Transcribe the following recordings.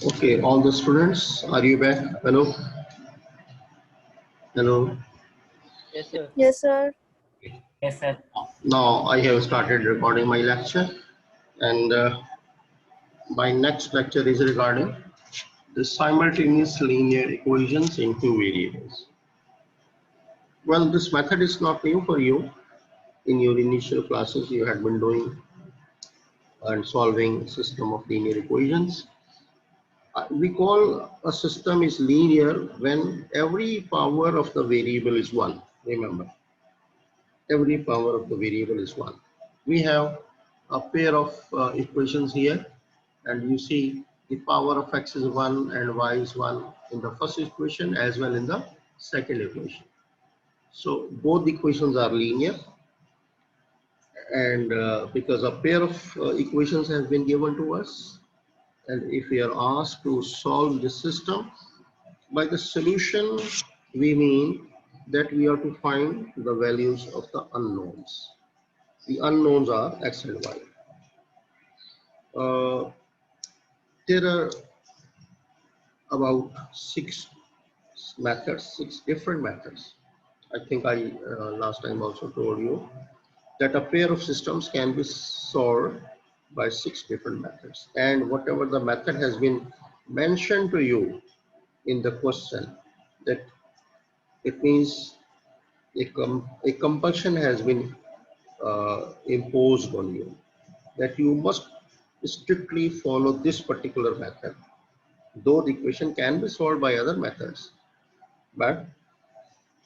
Okay, all the students, are you back? Hello, hello. Yes, sir. Yes, sir. Yes, sir. Now I have started recording my lecture, and my next lecture is regarding the simultaneous linear equations in two variables. Well, this method is not new for you. In your initial classes, you had been doing and solving system of linear equations. We call a system is linear when every power of the variable is 1. Remember, every power of the variable is 1. We have a pair of equations here, and you see the power of x is 1 and y is 1 in the first equation as well in the second equation. So both equations are linear, and because a pair of equations has been given to us, and if we are asked to solve this system, by the solution we mean that we are to find the values of the unknowns. The unknowns are x and y. There are about six different methods. I think I last time also told you that a pair of systems can be solved by 6 different methods. And whatever the method has been mentioned to you in the question, that it means a compulsion has been imposed on you, that you must strictly follow this particular method. Though the equation can be solved by other methods, but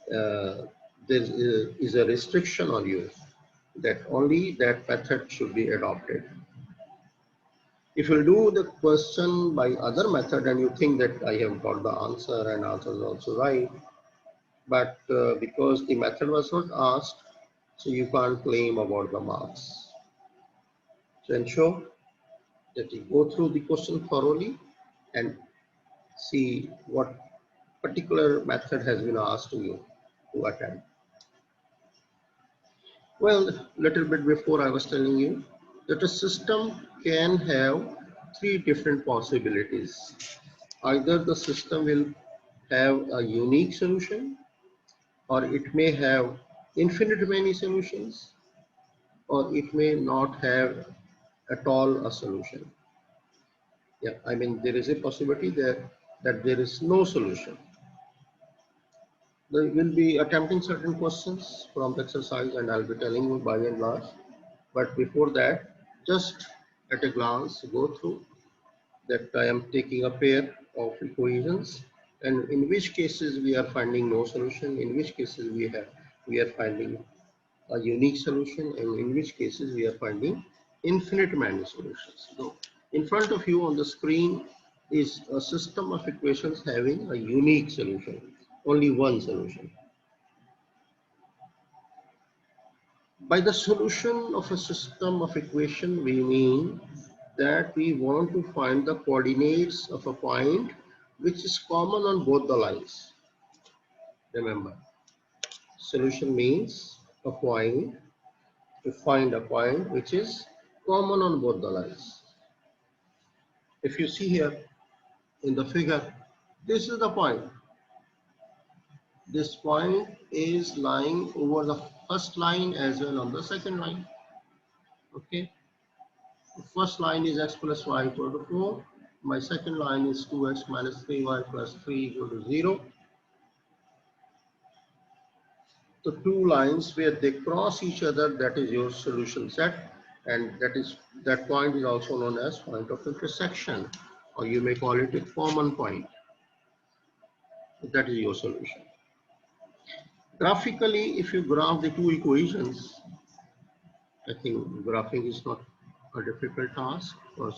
there is a restriction on you that only that method should be adopted. If you do the question by other method and you think that I have got the answer and answer is also right, but because the method was not asked, so you can't claim about the marks. So ensure that you go through the question thoroughly and see what particular method has been asked to you to attempt. Well, little bit before I was telling you that a system can have 3 different possibilities. Either the system will have a unique solution, or it may have infinite many solutions, or it may not have at all a solution. Yeah, I mean there is a possibility that there is no solution. We will be attempting certain questions from the exercise and I'll be telling you by and large. But before that, just at a glance, go through that I am taking a pair of equations, and in which cases we are finding no solution, in which cases we are finding a unique solution, and in which cases we are finding infinite many solutions. So in front of you on the screen is a system of equations having a unique solution, only one solution. By the solution of a system of equation, we mean that we want to find the coordinates of a point which is common on both the lines. Remember, solution means a point, to find a point which is common on both the lines. If you see here in the figure, this is the point. This point is lying over the first line as well on the second line. Okay. The first line is x plus y equal to 4. My second line is 2x minus 3y plus 3 equal to 0. The two lines where they cross each other, that is your solution set, and that point is also known as point of intersection, or you may call it a common point. That is your solution. Graphically, if you graph the two equations, I think graphing is not a difficult task for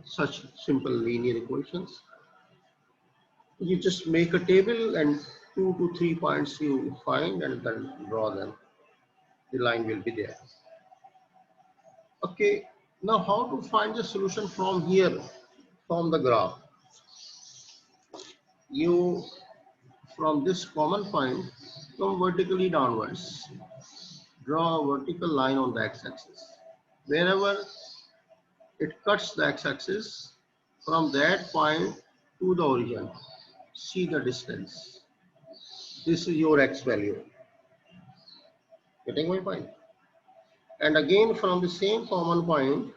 such simple linear equations. You just make a table and 2 to 3 points you find and then draw them. The line will be there. Okay, now how to find the solution from here, from the graph? You, from this common point, come vertically downwards. Draw a vertical line on the x-axis. Wherever it cuts the x-axis, from that point to the origin. See the distance. This is your x value. Getting my point? And again from the same common point,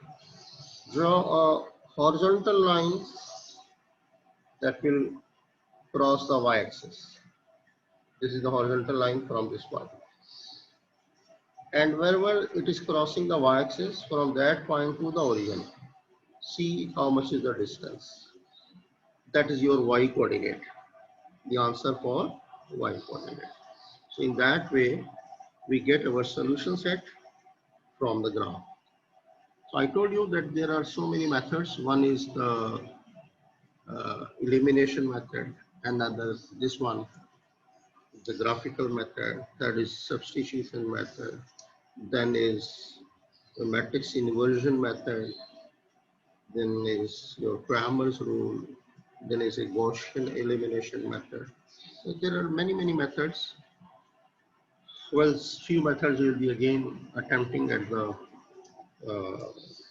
draw a horizontal line that will cross the y-axis. This is the horizontal line from this point. And wherever it is crossing the y-axis, from that point to the origin, see how much is the distance. That is your y coordinate. The answer for y coordinate. So in that way, we get our solution set from the graph. So I told you that there are so many methods. One is the elimination method, another this one, the graphical method, that is substitution method, then is the matrix inversion method, then is your Cramer's rule, then is a Gaussian elimination method. So there are many methods. Well, few methods will be again attempting at the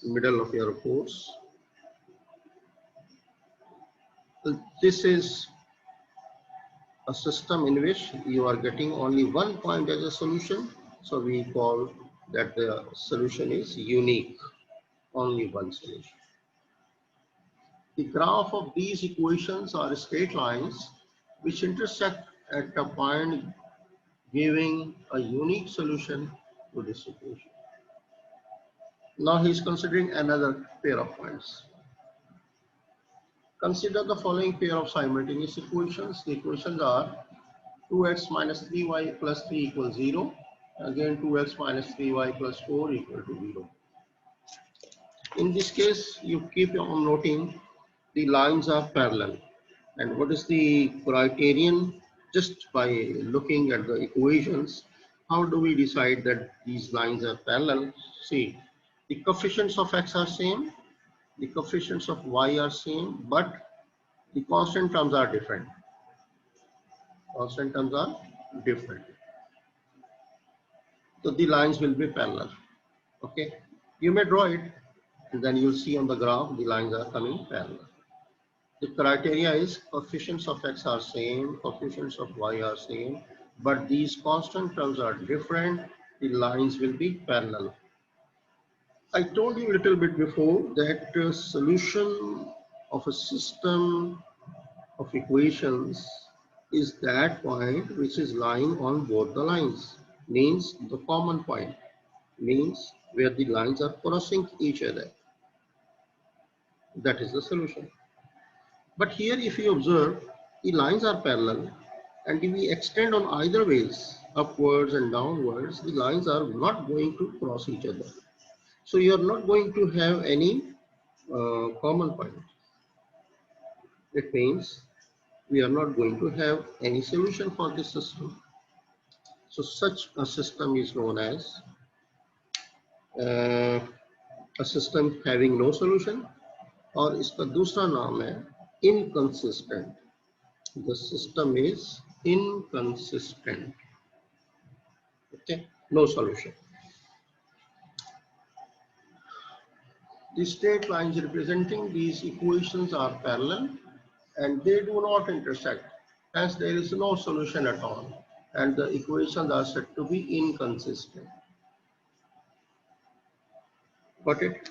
middle of your course. So this is a system in which you are getting only one point as a solution. So we call that the solution is unique, only one solution. The graph of these equations are straight lines which intersect at a point giving a unique solution to this equation. Now he is considering another pair of points. Consider the following pair of simultaneous equations. The equations are 2x minus 3y plus 3 equals 0. Again 2x minus 3y plus 4 equal to 0. In this case, you keep on noting the lines are parallel. And what is the criterion? Just by looking at the equations, how do we decide that these lines are parallel? See, the coefficients of x are same, the coefficients of y are same, but the constant terms are different. Constant terms are different. So the lines will be parallel. Okay, you may draw it, and then you'll see on the graph the lines are coming parallel. The criteria is coefficients of x are same, coefficients of y are same, but these constant terms are different. The lines will be parallel. I told you a little bit before that solution of a system of equations is that point which is lying on both the lines, means the common point, means where the lines are crossing each other. That is the solution. But here if you observe, the lines are parallel, and if we extend on either ways, upwards and downwards, the lines are not going to cross each other. So you are not going to have any common point. It means we are not going to have any solution for this system. So such a system is known as a system having no solution, और इसका दूसरा नाम है inconsistent. The system is inconsistent. Okay, no solution. The straight lines representing these equations are parallel and they do not intersect. Hence, there is no solution at all, and the equations are said to be inconsistent. Got it?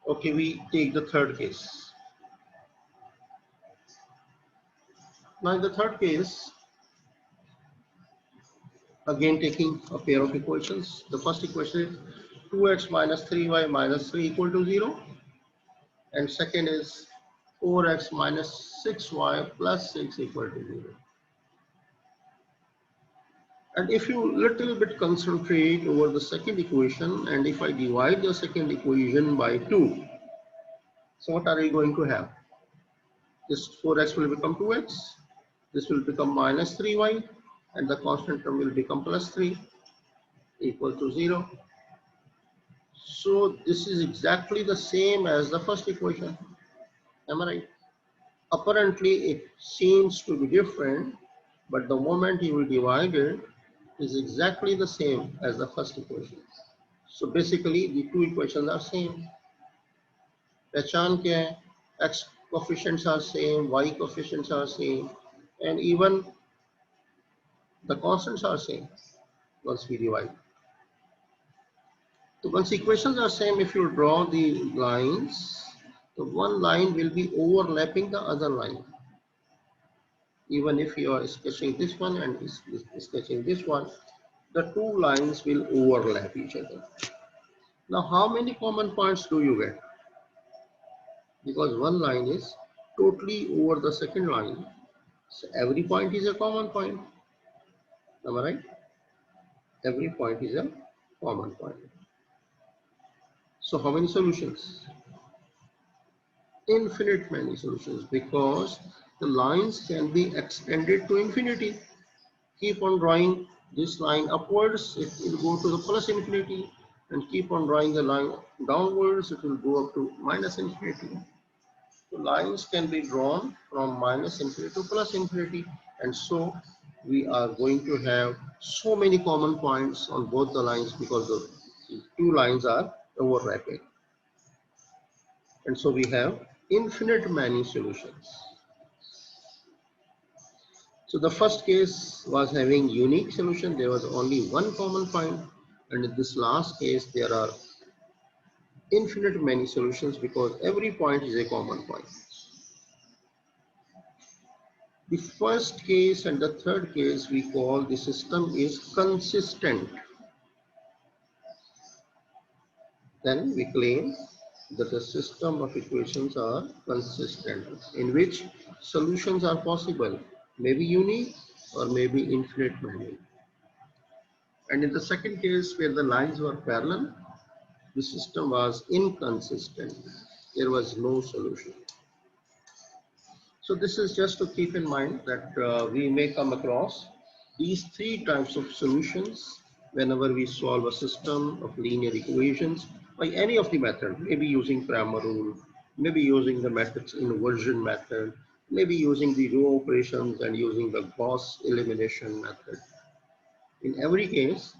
Okay, we take the third case. Now, in the third case, again taking a pair of equations. The first equation is 2x minus 3y minus 3 equal to 0. And second is 4x minus 6y plus 6 equal to 0. And if you little bit concentrate over the second equation, and if I divide the second equation by 2, so what are we going to have? This 4x will become 2x, this will become minus 3y, and the constant term will become plus 3 equal to 0. So this is exactly the same as the first equation. Am I right? Apparently it seems to be different, but the moment you will divide it is exactly the same as the first equation. So basically the two equations are same. पहचान क्या है? X coefficients are same, Y coefficients are same, and even the constants are same once we divide. So once equations are same, if you draw the lines, the one line will be overlapping the other line. Even if you are sketching this one and sketching this one, the two lines will overlap each other. Now, how many common points do you get? Because one line is totally over the second line, so every point is a common point. Am I right? Every point is a common point. So how many solutions? Infinite many solutions, because the lines can be extended to infinity. Keep on drawing this line upwards, it will go to the plus infinity, and keep on drawing the line downwards, it will go up to minus infinity. So lines can be drawn from minus infinity to plus infinity, and so we are going to have so many common points on both the lines because the two lines are overlapping. And so we have infinite many solutions. So the first case was having unique solution. There was only one common point. And in this last case, there are infinite many solutions because every point is a common point. The first case and the third case we call the system is consistent. Then we claim that the system of equations are consistent, in which solutions are possible, maybe unique or maybe infinite many. And in the second case, where the lines were parallel, the system was inconsistent. There was no solution. So this is just to keep in mind that we may come across these three types of solutions whenever we solve a system of linear equations by any of the method, maybe using Cramer rule, maybe using the matrix inversion method, maybe using the row operations and using the Gauss elimination method. In every case,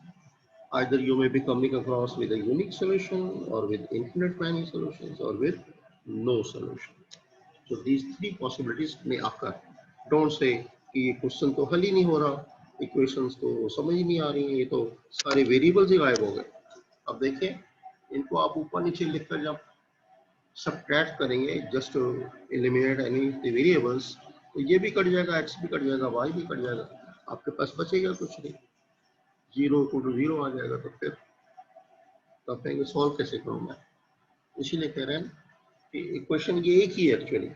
either you may be coming across with a unique solution or with infinite many solutions or with no solution. So these three possibilities may occur. Don't say कि ये question तो हल ही नहीं हो रहा, equations तो समझ ही नहीं आ रही हैं, ये तो सारे वेरिएबल्स ही गायब हो गए. अब देखिए, इनको आप ऊपर नीचे लिख कर जब सबट्रैक्ट करेंगे, just eliminate any the variables, तो ये भी कट जाएगा, एक्स भी कट जाएगा, वाई भी कट जाएगा, आपके पास बचेगा कुछ नहीं. जीरो इक्वल टू जीरो आ जाएगा. तो फिर तो आप कहेंगे सॉल्व कैसे करूँ मैं. इसीलिए कह रहे हैं कि इक्वेशन ये एक ही है एक्चुअली.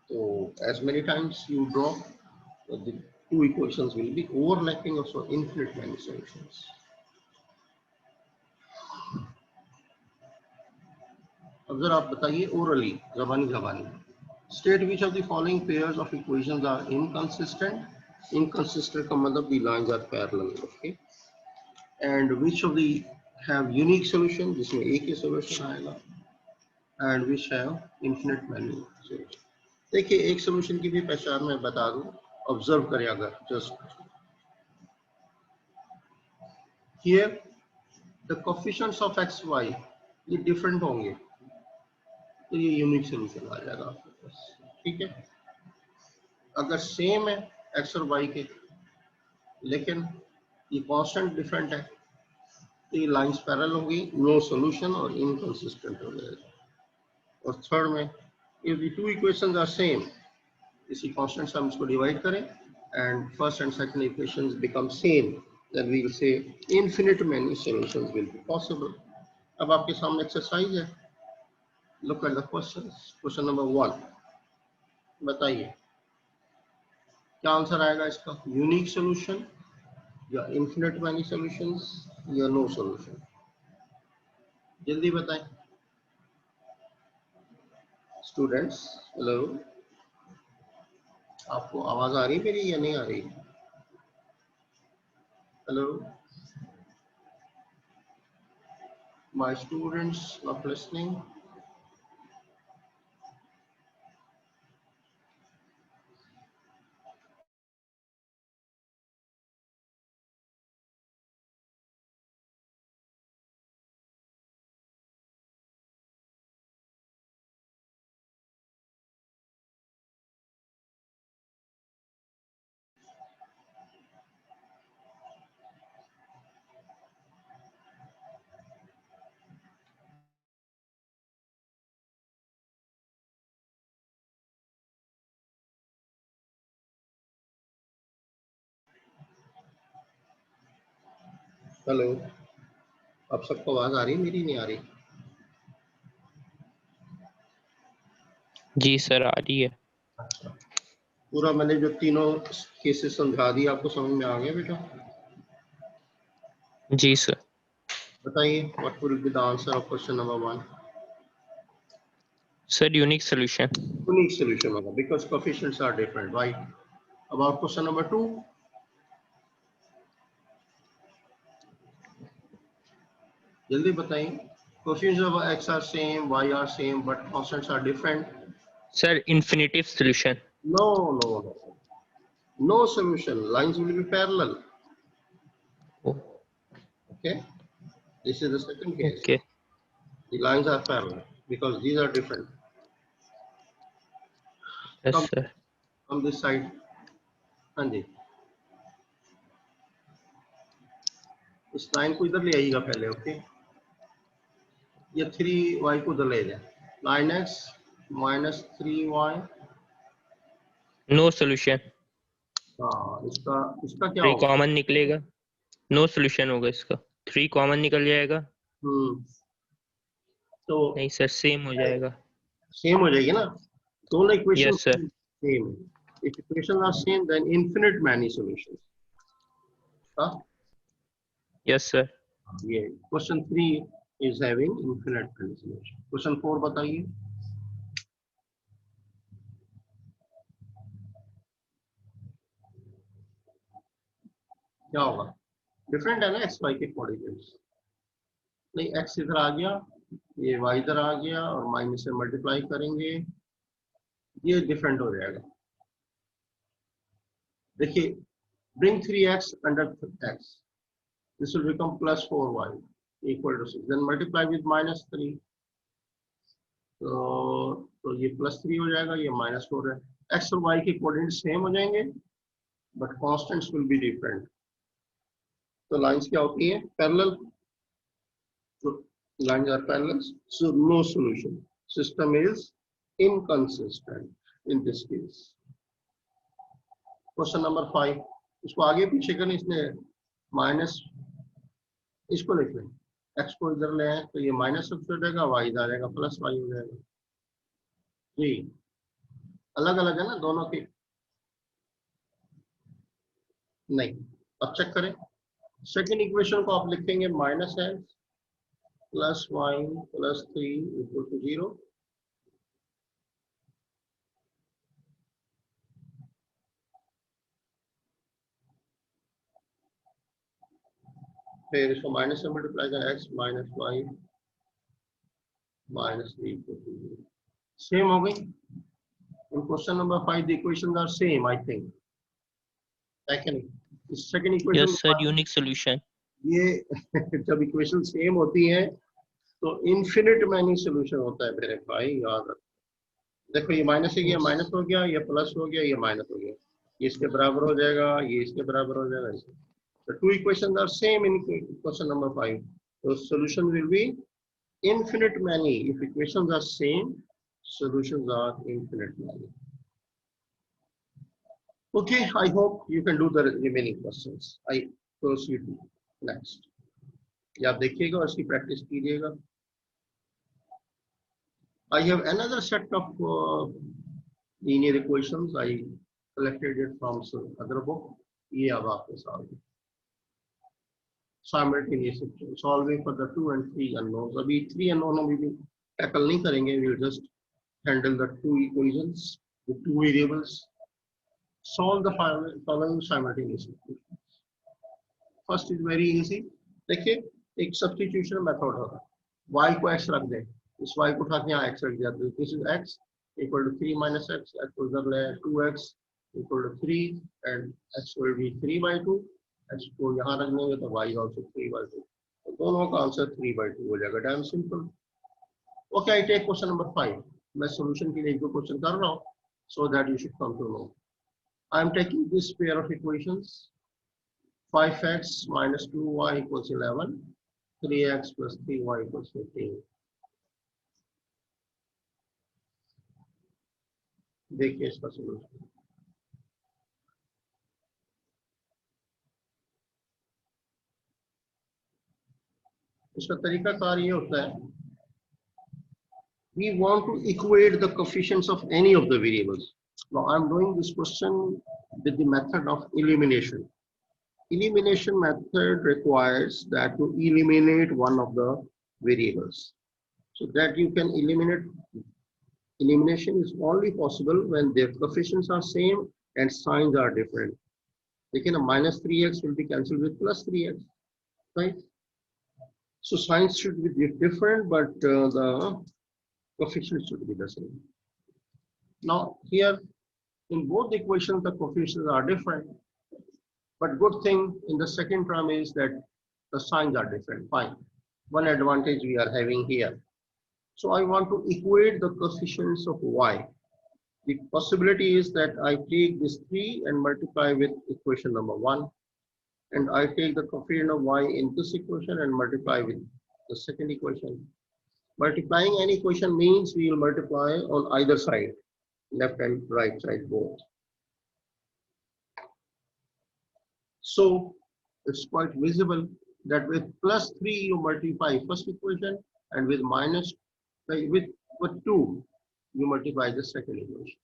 तो as many times you draw, the two equations will be overlapping of so infinite many solutions. अब जरा आप बताइए orally, जबानी जबानी, state which of the following pairs of equations are inconsistent. Inconsistent का मतलब the lines are parallel, okay, and which of the have unique solution, जिसमें एक ही solution आएगा, and which have infinite many solutions. देखिए, एक solution की भी पहचान मैं बता दूं, ऑब्जर्व करें अगर, just here the coefficients of x y ये डिफरेंट होंगे, तो ये यूनिक सोल्यूशन आ जाएगा आपके पास. ठीक है, अगर सेम है x और y के, लेकिन ये कांस्टेंट डिफरेंट है, तो ये लाइंस पैरेलल होगी, नो सोल्यूशन और इनकंसिस्टेंट हो जाएगा. और थर्ड में, if the two equations are same, इसी कांस्टेंट से हम इसको डिवाइड करें and first and second equations become same, then we will say infinite many solutions will be possible. अब आपके सामने एक्सरसाइज है. Look at the questions. Question number 1. बताइए क्या आंसर आएगा इसका, यूनिक सॉल्यूशन या इनफिनिट मैनी सॉल्यूशंस या नो सॉल्यूशन. जल्दी बताएं स्टूडेंट्स. हेलो, आपको आवाज आ रही है मेरी या नहीं आ रही? Hello, my students not listening. Hello, आप सबको आवाज आ रही है, मेरी नहीं आ रही? जी सर, आ रही है। अच्छा, पूरा मैंने जो तीनों केसेस समझा दिए, आपको समझ में आ गया बेटा? जी सर। बताइए, what will be the answer of question number 1? Sir unique solution. Unique solution होगा because coefficients are different, right? About question number 2, जल्दी बताइए। Coefficients of x are same, y are same, but constants are different. Sir infinitive solution. No, no, no. No solution. Lines will be parallel. Okay. This is the second case. Okay. The lines are parallel because these are different. Yes Come sir. on this side. हाँ जी, इस line को इधर ले आइएगा पहले। Okay, ये 3y को उधर ले जाए। Line x minus 3y। No solution. हाँ, इसका इसका क्या 3 होगा? कॉमन निकलेगा। नो सोल्यूशन होगा इसका। 3 कॉमन निकल जाएगा। तो नहीं सर, सेम हो जाएगा। सेम हो जाएगी ना, दोनों equation yes sir. Same. If equation are same then infinite many solutions. हाँ, यस सर। ये question 3 is having infinite many solution. Question 4 बताइए। क्या होगा? डिफरेंट है ना एक्स वाई के कोऑर्डिनेट्स। नहीं, एक्स इधर आ गया, ये वाई इधर आ गया, और माइनस से मल्टीप्लाई करेंगे, ये डिफरेंट हो जाएगा। देखिए, bring 3x under x, this will become plus 4y equal to 6, then multiply with minus 3, तो ये प्लस 3 हो जाएगा, ये माइनस 4 है। x और y के कोऑर्डिनेट सेम हो जाएंगे but constants will be different. तो लाइंस क्या होती हैं? Parallel. So lines are parallel, so no solution. System is inconsistent in this case. Question number 5, इसको आगे पीछे करें, इसने माइनस, इसको लिख लें, एक्स को इधर ले आए तो ये माइनस हो जाएगा, वाई इधर आ जाएगा, प्लस वाई हो जाएगा। जी, अलग अलग है ना दोनों के? नहीं, अब चेक करें। सेकेंड इक्वेशन को आप लिखेंगे minus X plus Y plus 3 equal to 0। फिर इसको माइनस से मल्टीप्लाई करें, X minus Y minus 3 equal to 0। Same हो गई। In question number 5, the equations are same, I think. है कि नहीं? इस second equation yes sir, unique solution. ये जब इक्वेशन सेम होती है तो इनफिनिट मैनी सॉल्यूशन होता है मेरे भाई, याद रखो। देखो, ये माइनस से गया, माइनस हो गया, ये प्लस हो गया, ये माइनस हो गया, ये इसके बराबर हो जाएगा, ये इसके बराबर हो जाएगा। The two equations are same in question number 5. So solution will be infinite many. If equations are same, solutions are infinite many. Okay, I hope you can do the remaining questions. I proceed to next. ये आप देखिएगा और इसकी practice कीजिएगा। I have another set of linear equations. I collected it from some other book. ये अब आपके सामने simultaneous solving for the 2 and 3 unknowns. अभी 3 unknown अभी भी tackle नहीं करेंगे. We will just handle the 2 equations with 2 variables. Solve the following simultaneous equations. First is very easy. देखिए, एक सब्स्टिट्यूशन मेथड होगा। y को x रख दें, इस y को उठा के यहाँ x रख दिया, तो this is x equal to 3 minus x, x को इधर ले 2x equal to 3 and x will be 3/2, x को यहाँ रख देंगे तो y आल्सो 3/2, तो दोनों का आंसर 3/2 हो जाएगा। Damn simple. Okay, I take question number 5। मैं सॉल्यूशन के लिए एक दो क्वेश्चन कर रहा हूँ so that you should come to know. I am taking this pair of equations 5x minus 2y equals 11, 3x plus 3y equals 15. देखिए इसका सॉल्यूशन। इसका तरीकाकार ये होता है, we want to equate the coefficients of any of the variables. Now I'm doing this question with the method of elimination. Elimination method requires that you eliminate one of the variables. So that you can eliminate, elimination is only possible when their coefficients are same and signs are different. Again, a minus 3x will be cancelled with plus 3x, right? So signs should be different, but the coefficients should be the same. Now here, in both equations, the coefficients are different. But good thing in the second term is that the signs are different. Fine. One advantage we are having here. So I want to equate the coefficients of y. The possibility is that I take this 3 and multiply with equation number 1. And I take the coefficient of y in this equation and multiply with the second equation. Multiplying any equation means we will multiply on either side, left and right side both. So it's quite visible that with plus 3 you multiply first equation, and with minus with 2 you multiply the second equation.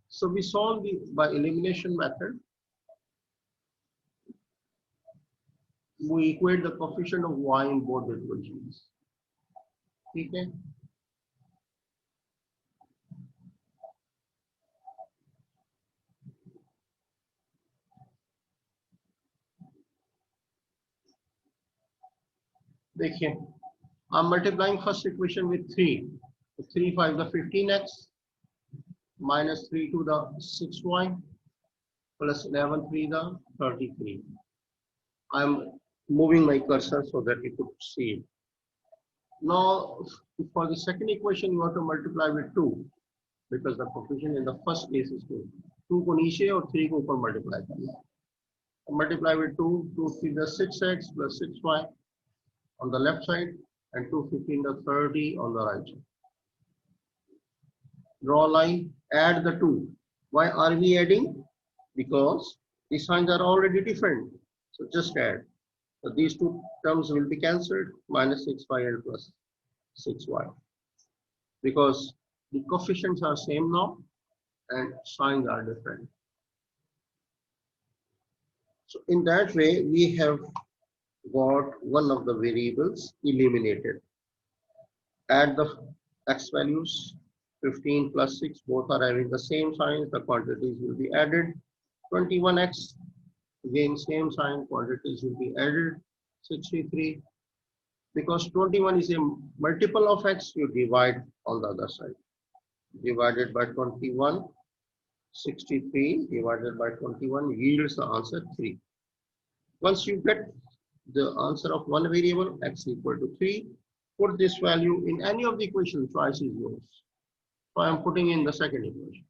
So we solve by elimination method. We equate the coefficient of y in both the equations. Okay. देखिए, I'm multiplying first equation with 3. 3 5 the 15x minus 3 to the 6y plus 11 3 the 33. I'm moving my cursor so that you could see it. Now, for the second equation, you have to multiply with 2 because the coefficient in the first case is 2. 2 को नीचे और 3 को ऊपर multiply करना. Multiply with 2, 2 3 the 6x plus 6y on the left side and 2 15 the 30 on the right side. Draw a line, add the 2. Why are we adding? Because the signs are already different. So just add. So these two terms will be cancelled, minus 6y and plus 6y. Because the coefficients are same now and signs are different. So in that way, we have got one of the variables eliminated. Add the x values, 15 plus 6, both are having the same signs, the quantities will be added. 21x, again same sign, quantities will be added. 63, because 21 is a multiple of x, you divide on the other side. Divided by 21, 63 divided by 21 yields the answer 3. Once you get the answer of one variable, x equal to 3, put this value in any of the equations, choice is yours. So I am putting in the second equation.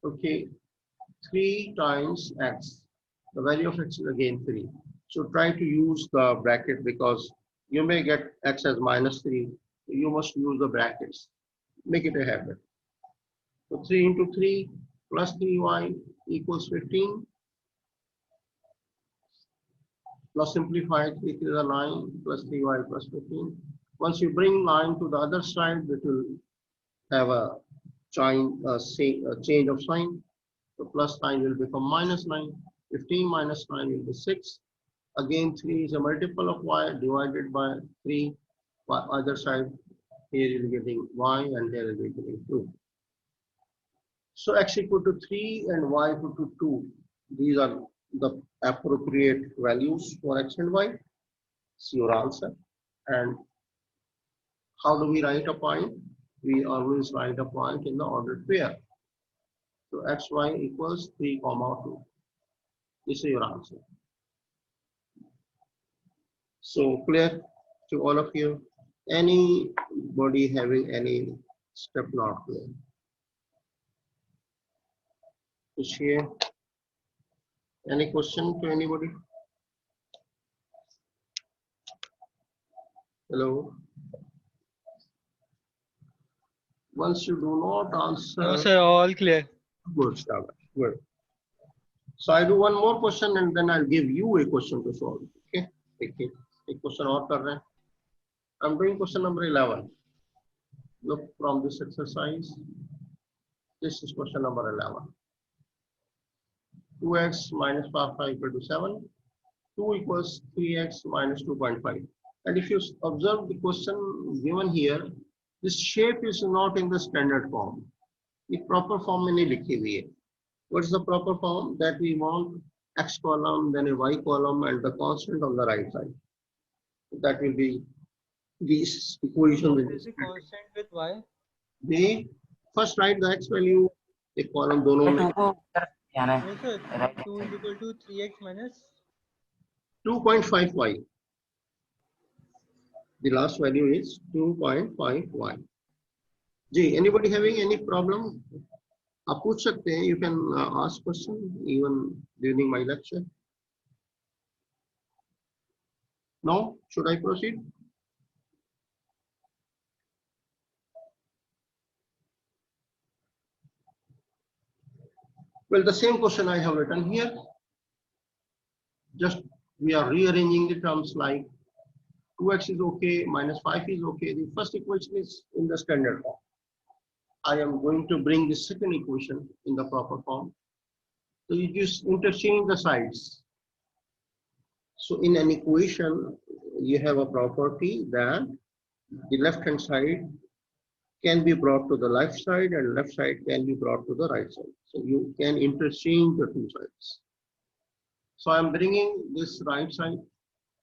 Okay, 3 times x, the value of x is again 3. So try to use the bracket because you may get x as minus 3. You must use the brackets. Make it a habit. So 3 into 3 plus 3y equals 15. Plus simplify 3 to the 9 plus 3y plus 15. Once you bring 9 to the other side, it will have a change of sign. So plus 9 will become minus 9. 15 minus 9 will be 6. Again, 3 is a multiple of y divided by 3. Other side, here you will be getting y and here you will be getting 2. So x equal to 3 and y equal to 2. These are the appropriate values for x and y. It's your answer. And how do we write a point? We always write a point in the ordered pair. So xy equals 3, 2. This is your answer. So clear to all of you? Anybody having any step not clear? To share? Any question to anybody? Hello? Once you do not answer. No, sir, all clear. Good, Shravan, good. So I do one more question and then I'll give you a question to solve. Okay. देखिए एक question और कर रहे हैं. I'm doing question number 11. Look from this exercise. This is question number 11. 2x minus 5 equal to 7. 2 equals 3x minus 2.5. And if you observe the question given here, this shape is not in the standard form. The proper form में नहीं लिखी हुई है. What is the proper form? That we want x column, then a y column, and the constant on the right side. That will be these equations. What is the constant with y? The first write the x value, a column दोनों में. Yes, sir. 2 is equal to 3x minus 2.5y. The last value is 2.5y. Ji, anybody having any problem? आप पूछ सकते हैं. You can ask question even during my lecture. No? Should I proceed? Well, the same question I have written here. Just we are rearranging the terms like 2x is okay, minus 5 is okay. The first equation is in the standard form. I am going to bring the second equation in the proper form. So you just interchange the sides. So in an equation, you have a property that the left hand side can be brought to the left side and left side can be brought to the right side. So you can interchange the two sides. So I'm bringing this right side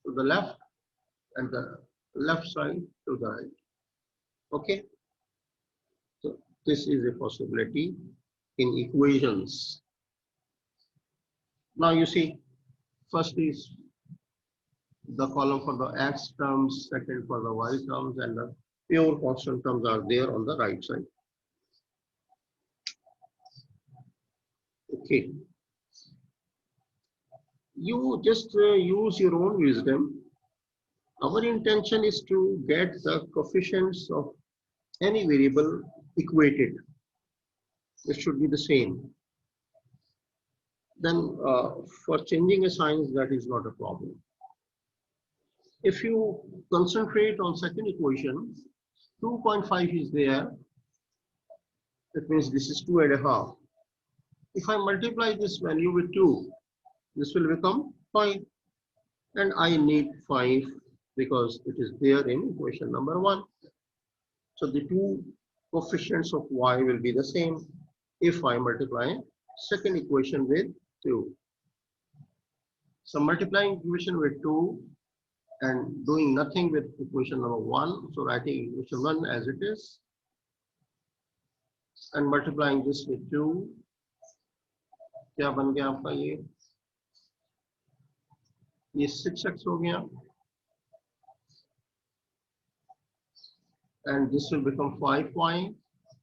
to the left and the left side to the right. Okay. So this is a possibility in equations. Now you see, first is the column for the x terms, second for the y terms, and the pure constant terms are there on the right side. Okay. You just use your own wisdom. Our intention is to get the coefficients of any variable equated. It should be the same. Then for changing a sign, that is not a problem. If you concentrate on second equation, 2.5 is there. That means this is 2.5. If I multiply this value with 2, this will become 5. And I need 5 because it is there in equation number 1. So the two coefficients of y will be the same if I multiply second equation with 2. So multiplying equation with 2 and doing nothing with equation number 1. So writing equation 1 as it is and multiplying this with 2. क्या बन गया आपका ये 6x हो गया and this will become 5y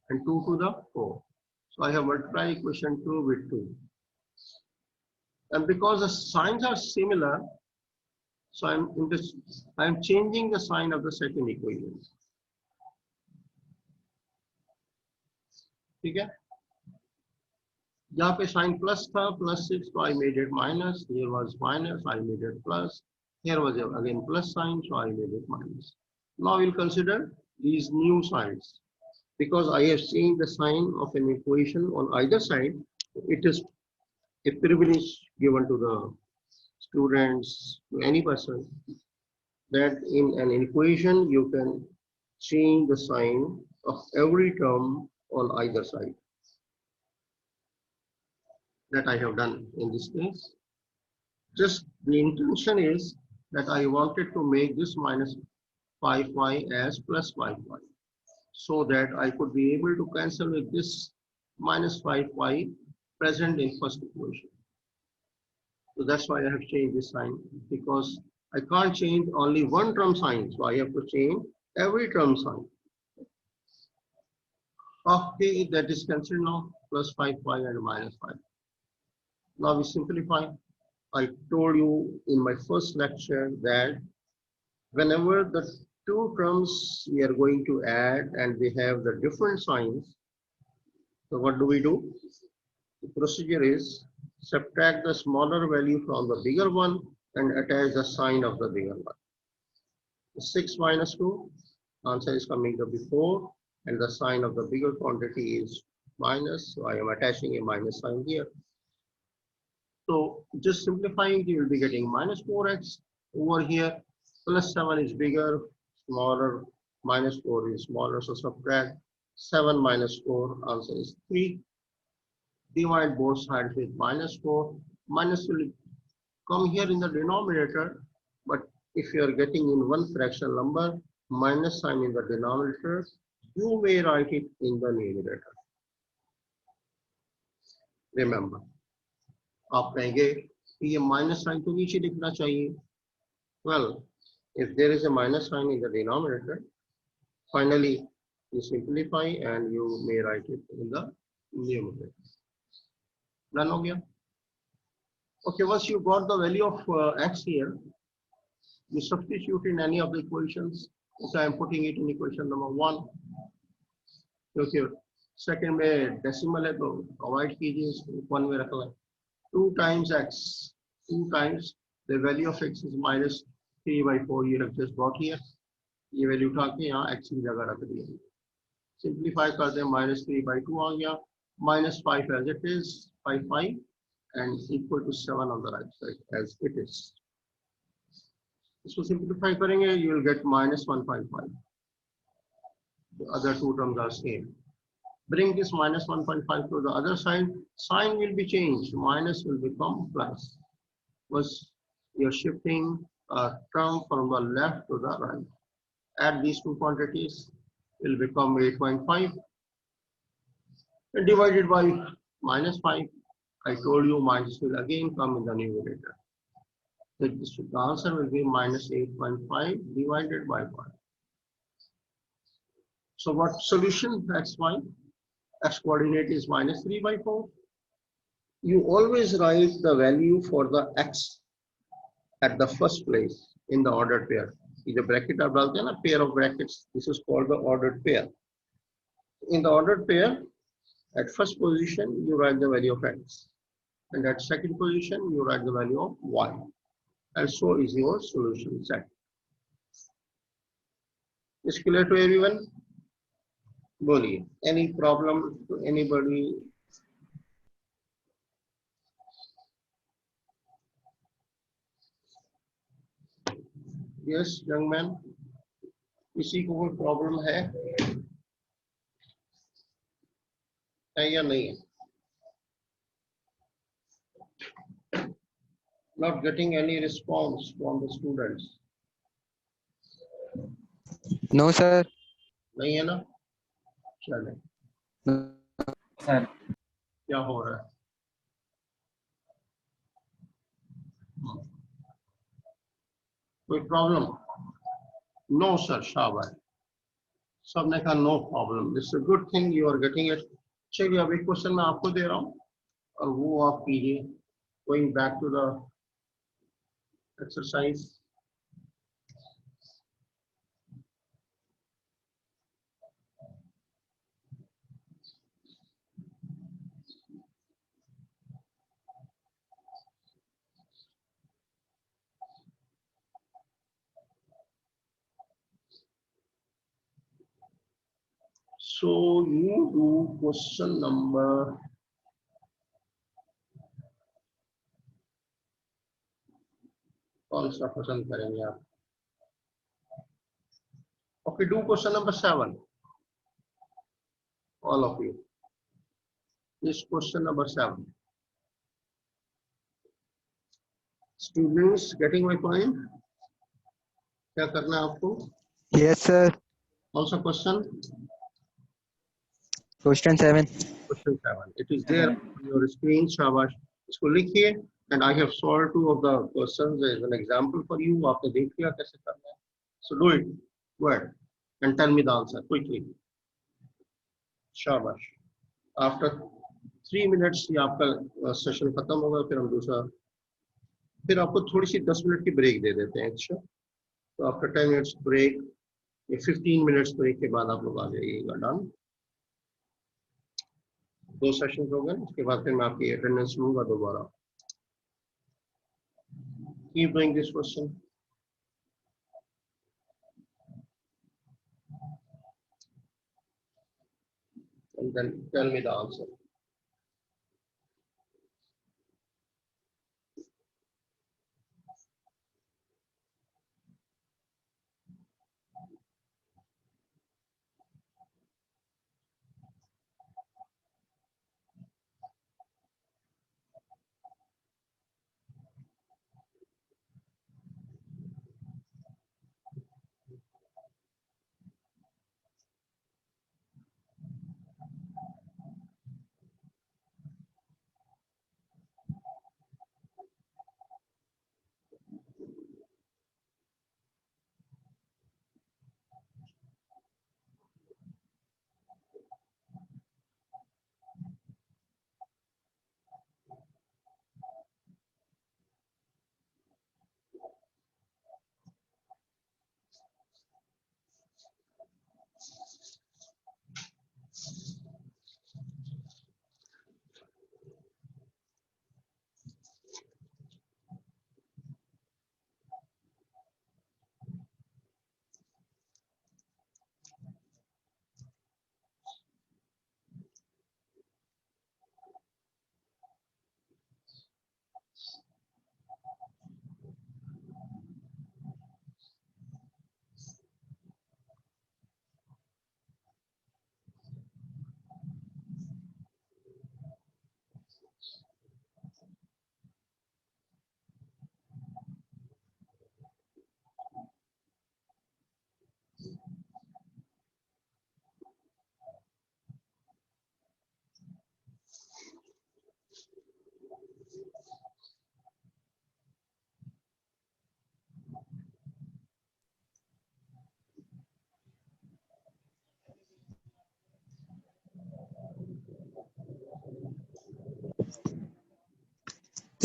and 2 to the 4. So I have multiplied equation 2 with 2. And because the signs are similar, so I'm changing the sign of the second equation. ठीक है? यहाँ पे sign plus था, +6, so I made it minus. Here was minus, I made it plus. Here was again plus sign, so I made it minus. Now we'll consider these new signs. Because I have seen the sign of an equation on either side, it is a privilege given to the students, to any person, that in an equation you can change the sign of every term on either side. That I have done in this case. Just the intention is that I wanted to make this minus 5y as plus 5y, so that I could be able to cancel with this minus 5y present in first equation. So that's why I have changed this sign, because I can't change only one term sign, so I have to change every term sign. Okay, that is cancelled now, plus 5y and minus 5. Now we simplify. I told you in my first lecture that whenever the two terms we are going to add and they have the different signs, so what do? The procedure is subtract the smaller value from the bigger one and attach the sign of the bigger one. 6 minus 2, answer is coming to be 4, and the sign of the bigger quantity is minus, so I am attaching a minus sign here. So just simplifying, you will be getting minus 4x over here, plus 7 is bigger, smaller, minus 4 is smaller, so subtract 7 minus 4, answer is 3. Divide both sides with minus 4, minus will come here in the denominator, but if you are getting in one fractional number, minus sign in the denominator, you may write it in the numerator. Remember, आप कहेंगे कि ये minus sign तो नीचे लिखना चाहिए. Well, if there is a minus sign in the denominator, finally you simplify and you may write it in the numerator. Done हो गया? Okay, once you got the value of x here, you substitute in any of the equations. So I am putting it in equation number 1. Okay, second में decimal है तो avoid कीजिए इसको 1 में रखना है. 2 times x, 2 times the value of x is minus 3 by 4. ये रख just brought here. ये value उठा के यहाँ x की जगह रख दिया. Simplify कर दें minus 3 by 2 आ गया. Minus 5 as it is, 5 and equal to 7 on the right side as it is. इसको simplify करेंगे, you will get minus 1.5. The other two terms are same. Bring this minus 1.5 to the other side. Sign will be changed. Minus will become plus. Was you're shifting a term from the left to the right. Add these two quantities, will become 8.5. And divided by minus 5. I told you minus will again come in the numerator. So the answer will be minus 8.5 divided by 5. So what solution? That's why x coordinate is minus 3 by 4. You always write the value for the x at the first place in the ordered pair. ये जो bracket आप डालते हैं ना, pair of brackets, this is called the ordered pair. In the ordered pair, at first position you write the value of x, and at second position you write the value of y, and so is your solution set. Is clear to everyone? बोलिए, any problem to anybody? Yes, young man, किसी को कोई problem है या नहीं है? Not getting any response from the students. No sir. नहीं है ना? चले. No, sir. क्या हो रहा है? कोई प्रॉब्लम? No sir, शाबाश. सबने कहा no problem. This is a good thing you are getting it. चलिए अब एक क्वेश्चन मैं आपको दे रहा हूँ और वो आप कीजिए. Going back to the exercise. So you do question number कौन सा पसंद करेंगे आप? Okay, do question number 7. All of you. This question number 7. Students, getting my point? क्या करना है आपको? Yes sir. कौन सा question? Question 7. Question 7. It is there on your screen. शाबाश. इसको लिखिए. And I have solved 2 of the questions as an example for you. आपने देख लिया कैसे करना है. So do it. Go ahead and tell me the answer quickly. शाबाश. After 3 minutes ये आपका सेशन खत्म होगा, फिर हम दूसरा, फिर आपको थोड़ी सी 10 मिनट की ब्रेक दे देते हैं. अच्छा, तो आफ्टर 10 मिनट्स ब्रेक, ये 15 मिनट्स ब्रेक के बाद आप लोग आ जाइएगा. डन. 2 सेशन हो गए, उसके बाद फिर मैं आपकी अटेंडेंस लूंगा दोबारा. Keep doing this question. And then tell me the answer.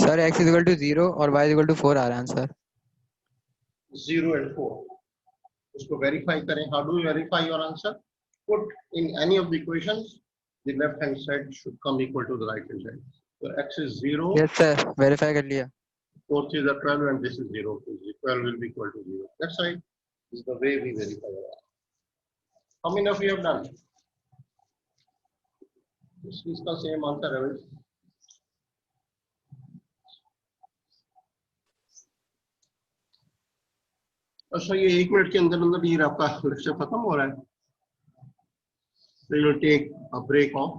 Sir, x is equal to 0 और y is equal to 4 आ रहा है आंसर. 0 and 4. उसको verify करें. How do you verify your answer? Put in any of the equations, the left hand side should come equal to the right hand side. So x is 0, Yes sir, verify कर लिया. 4 is a 12, and this is 0. 12 will be equal to 0. That's right. This is the way we verify our answer. How many of you have done? This is the same answer. Right? अच्छा, ये 1 minute के अंदर अंदर ये आपका lecture खत्म हो रहा है. So you will take a break of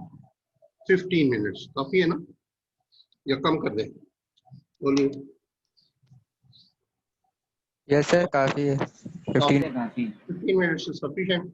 15 minutes. काफी है ना? या कम कर दें? बोलिए. Yes sir, काफी है. 15. 15 minutes is sufficient.